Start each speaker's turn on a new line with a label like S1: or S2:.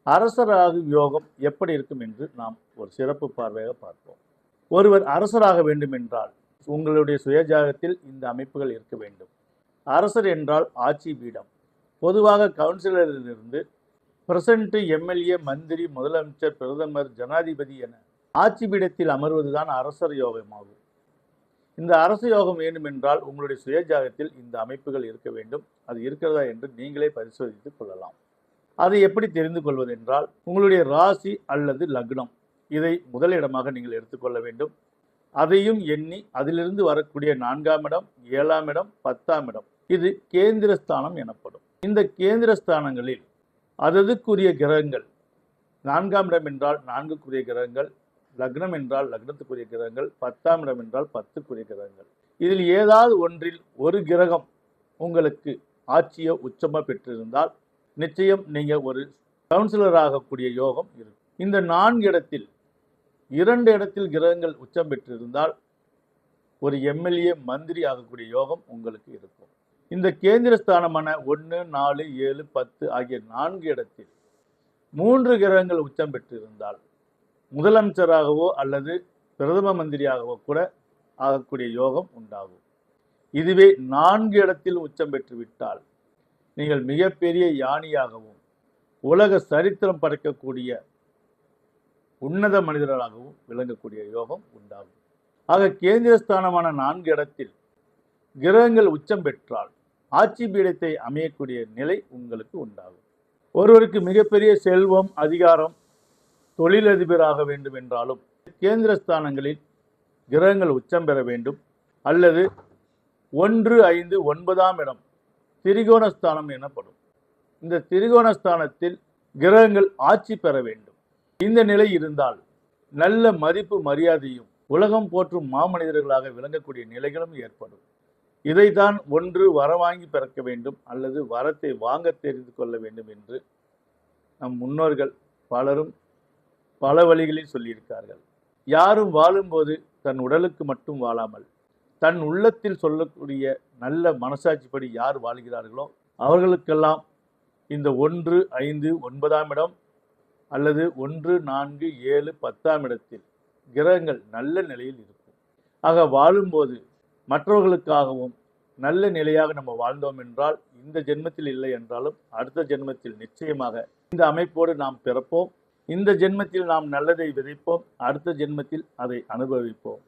S1: அரசராகும் யோகம் எப்படி இருக்கும் என்று நாம் ஒரு சிறப்பு பார்வையாக பார்ப்போம். ஒருவர் அரசராக வேண்டும் என்றால் உங்களுடைய சுயஜாகத்தில் இந்த அமைப்புகள் இருக்க வேண்டும். அரசர் என்றால் ஆட்சி பீடம். பொதுவாக கவுன்சிலரிலிருந்து பிரசிடென்ட், எம்எல்ஏ, மந்திரி, முதலமைச்சர், பிரதமர், ஜனாதிபதி என ஆட்சி பீடத்தில் அமர்வதுதான் அரசர் யோகமாகும். இந்த அரச யோகம் வேண்டும் என்றால் உங்களுடைய சுயஜாகத்தில் இந்த அமைப்புகள் இருக்க வேண்டும். அது இருக்கிறதா என்று நீங்களே பரிசோதித்துக் கொள்ளலாம். அதை எப்படி தெரிந்து கொள்வது என்றால் உங்களுடைய ராசி அல்லது லக்னம் இதை முதலிடமாக நீங்கள் எடுத்துக்கொள்ள வேண்டும். அதையும் எண்ணி அதிலிருந்து வரக்கூடிய 4ஆம் இடம், 7ஆம் இடம், 10ஆம் இடம் இது கேந்திரஸ்தானம் எனப்படும். இந்த கேந்திரஸ்தானங்களில் அதற்குரிய கிரகங்கள், 4ஆம் இடம் என்றால் 4க்குரிய கிரகங்கள், லக்னம் என்றால் லக்னத்துக்குரிய கிரகங்கள், 10ஆம் இடம் என்றால் 10க்குரிய கிரகங்கள். இதில் ஏதாவது ஒன்றில் ஒரு கிரகம் உங்களுக்கு ஆட்சியோ உச்சமோ பெற்றிருந்தால் நிச்சயம் நீங்கள் ஒரு கவுன்சிலர் ஆகக்கூடிய யோகம் இருக்கும். இந்த 4 இடத்தில் 2 இடத்தில் கிரகங்கள் உச்சம் பெற்றிருந்தால் ஒரு எம்எல்ஏ, மந்திரி ஆகக்கூடிய யோகம் உங்களுக்கு இருக்கும். இந்த கேந்திரஸ்தானமான 1, 4, 7, 10 ஆகிய 4 இடத்தில் 3 கிரகங்கள் உச்சம் பெற்றிருந்தால் முதலமைச்சராகவோ அல்லது பிரதம மந்திரியாகவோ கூட ஆகக்கூடிய யோகம் உண்டாகும். இதுவே 4 இடத்தில் உச்சம் பெற்றுவிட்டால் நீங்கள் மிகப்பெரிய யானியாகவும் உலக சரித்திரம் படைக்கக்கூடிய உன்னத மனிதர்களாகவும் விளங்கக்கூடிய யோகம் உண்டாகும். ஆக கேந்திரஸ்தானமான 4 இடத்தில் கிரகங்கள் உச்சம் பெற்றால் ஆட்சி பீடத்தை அமையக்கூடிய நிலை உங்களுக்கு உண்டாகும். ஒருவருக்கு மிகப்பெரிய செல்வம், அதிகாரம், தொழிலதிபராக வேண்டும் என்றாலும் கேந்திரஸ்தானங்களில் கிரகங்கள் உச்சம் பெற வேண்டும். அல்லது 1, 5, 9ஆம் இடம் திரிகோணஸ்தானம் எனப்படும். இந்த திரிகோணஸ்தானத்தில் கிரகங்கள் ஆட்சி பெற வேண்டும். இந்த நிலை இருந்தால் நல்ல மதிப்பு, மரியாதையும் உலகம் போற்றும் மாமனிதர்களாக விளங்கக்கூடிய நிலைகளும் ஏற்படும். இதைத்தான் ஒன்று வரவாங்கி பிறக்க வேண்டும் அல்லது வரத்தை வாங்க தெரிந்து கொள்ள வேண்டும் என்று நம் முன்னோர்கள் பலரும் பல வழிகளில் சொல்லியிருக்கார்கள். யாரும் வாழும்போது தன் உடலுக்கு மட்டும் வாழாமல் தன் உள்ளத்தில் சொல்லக்கூடிய நல்ல மனசாட்சிப்படி யார் வாழ்கிறார்களோ அவர்களுக்கெல்லாம் இந்த 1, 5, 9ஆம் இடம் அல்லது 1, 4, 7, 10ஆம் இடத்தில் கிரகங்கள் நல்ல நிலையில் இருக்கும். ஆக வாழும்போது மற்றவர்களுக்காகவும் நல்ல நிலையாக நம்ம வாழ்ந்தோம் என்றால் இந்த ஜென்மத்தில் இல்லை என்றாலும் அடுத்த ஜென்மத்தில் நிச்சயமாக இந்த அமைப்போடு நாம் பிறப்போம். இந்த ஜென்மத்தில் நாம் நல்லதை விதைப்போம், அடுத்த ஜென்மத்தில் அதை அனுபவிப்போம்.